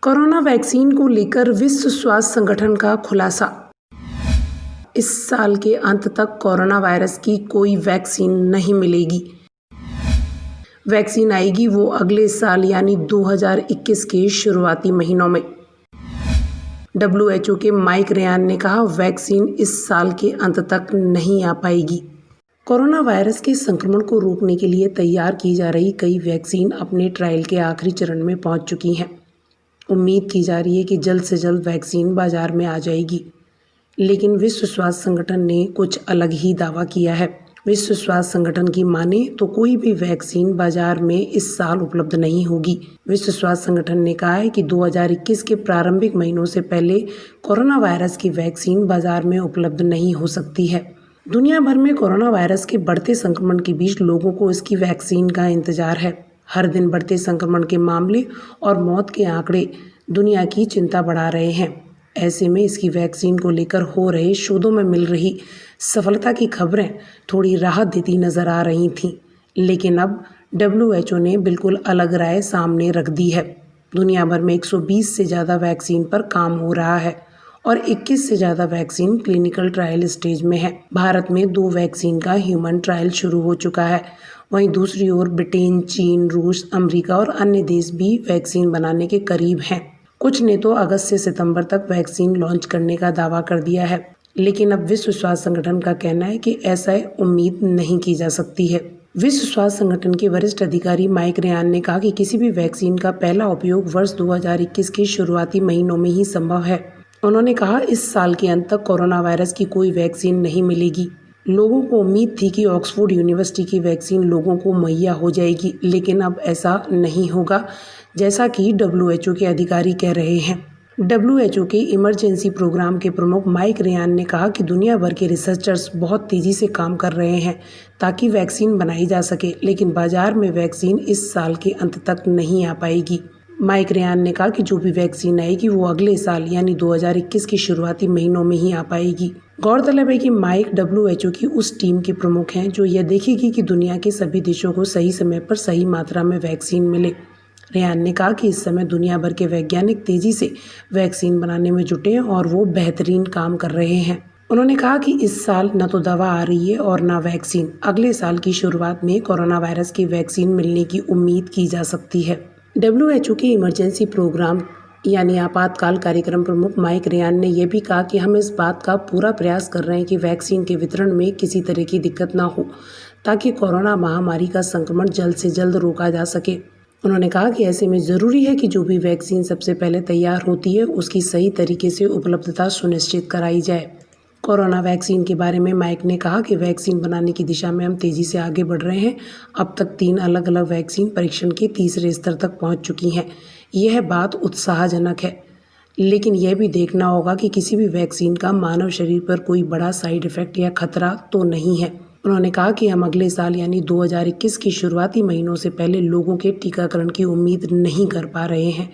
Corona vaccine को लेकर विश्व स्वास्थ्य संगठन का खुलासा। इस साल के अंत तक कोरोना वायरस की कोई वैक्सीन नहीं मिलेगी। वैक्सीन आएगी वो अगले साल यानी 2021 के शुरुआती महीनों में। WHO के माइक रेयान ने कहा, वैक्सीन इस साल के अंत तक नहीं आ पाएगी। कोरोना वायरस के संक्रमण को रोकने के लिए तैयार की जा रही कई वैक्सीन अपने ट्रायल के आखिरी चरण में पहुंच चुकी हैं। उम्मीद की जा रही है कि जल्द से जल्द वैक्सीन बाजार में आ जाएगी, लेकिन विश्व स्वास्थ्य संगठन ने कुछ अलग ही दावा किया है। विश्व स्वास्थ्य संगठन की माने तो कोई भी वैक्सीन बाजार में इस साल उपलब्ध नहीं होगी। विश्व स्वास्थ्य संगठन ने कहा है कि 2021 के प्रारंभिक महीनों से पहले कोरोना वायरस की वैक्सीन बाजार में उपलब्ध नहीं हो सकती है। दुनिया भर में कोरोना वायरस के बढ़ते संक्रमण के बीच लोगों को इसकी वैक्सीन का इंतजार है। हर दिन बढ़ते संक्रमण के मामले और मौत के आंकड़े दुनिया की चिंता बढ़ा रहे हैं। ऐसे में इसकी वैक्सीन को लेकर हो रहे शोधों में मिल रही सफलता की खबरें थोड़ी राहत देती नजर आ रही थीं, लेकिन अब WHO ने बिल्कुल अलग राय सामने रख दी है। दुनिया भर में 120 से ज़्यादा वैक्सीन पर काम हो रहा है और 21 से ज़्यादा वैक्सीन क्लिनिकल ट्रायल स्टेज में है। भारत में 2 वैक्सीन का ह्यूमन ट्रायल शुरू हो चुका है। वहीं दूसरी ओर ब्रिटेन, चीन, रूस, अमेरिका और अन्य देश भी वैक्सीन बनाने के करीब हैं। कुछ ने तो अगस्त से सितंबर तक वैक्सीन लॉन्च करने का दावा कर दिया है, लेकिन अब विश्व स्वास्थ्य संगठन का कहना है कि ऐसा उम्मीद नहीं की जा सकती है। विश्व स्वास्थ्य संगठन के वरिष्ठ अधिकारी माइक रेयान ने कहा कि किसी भी वैक्सीन का पहला उपयोग वर्ष 2021 के शुरुआती महीनों में ही संभव है। उन्होंने कहा, इस साल के अंत तक कोरोना वायरस की कोई वैक्सीन नहीं मिलेगी। लोगों को उम्मीद थी कि ऑक्सफोर्ड यूनिवर्सिटी की वैक्सीन लोगों को मुहैया हो जाएगी, लेकिन अब ऐसा नहीं होगा, जैसा कि WHO के अधिकारी कह रहे हैं। WHO के इमरजेंसी प्रोग्राम के प्रमुख माइक रेयान ने कहा कि दुनिया भर के रिसर्चर्स बहुत तेज़ी से काम कर रहे हैं ताकि वैक्सीन बनाई जा सके, लेकिन बाजार में वैक्सीन इस साल के अंत तक नहीं आ पाएगी। माइक रेयान ने कहा कि जो भी वैक्सीन आएगी वो अगले साल यानी 2021 के शुरुआती महीनों में ही आ पाएगी। गौरतलब है कि माइक WHO की उस टीम के प्रमुख हैं जो यह देखेगी कि दुनिया के सभी देशों को सही समय पर सही मात्रा में वैक्सीन मिले। रेयान ने कहा कि इस समय दुनिया भर के वैज्ञानिक तेजी से वैक्सीन बनाने में जुटे हैं और वो बेहतरीन काम कर रहे हैं। उन्होंने कहा कि इस साल न तो दवा आ रही है और न वैक्सीन। अगले साल की शुरुआत में कोरोना वायरस की वैक्सीन मिलने की उम्मीद की जा सकती है। WHO के इमरजेंसी प्रोग्राम यानी आपातकाल कार्यक्रम प्रमुख माइक रेयान ने यह भी कहा कि हम इस बात का पूरा प्रयास कर रहे हैं कि वैक्सीन के वितरण में किसी तरह की दिक्कत ना हो, ताकि कोरोना महामारी का संक्रमण जल्द से जल्द रोका जा सके। उन्होंने कहा कि ऐसे में ज़रूरी है कि जो भी वैक्सीन सबसे पहले तैयार होती है उसकी सही तरीके से उपलब्धता सुनिश्चित कराई जाए। कोरोना वैक्सीन के बारे में माइक ने कहा कि वैक्सीन बनाने की दिशा में हम तेज़ी से आगे बढ़ रहे हैं। अब तक 3 अलग अलग वैक्सीन परीक्षण के तीसरे स्तर तक पहुंच चुकी हैं। यह बात उत्साहजनक है, लेकिन यह भी देखना होगा कि किसी भी वैक्सीन का मानव शरीर पर कोई बड़ा साइड इफ़ेक्ट या खतरा तो नहीं है। उन्होंने कहा कि हम अगले साल यानी 2021 के शुरुआती महीनों से पहले लोगों के टीकाकरण की उम्मीद नहीं कर पा रहे हैं।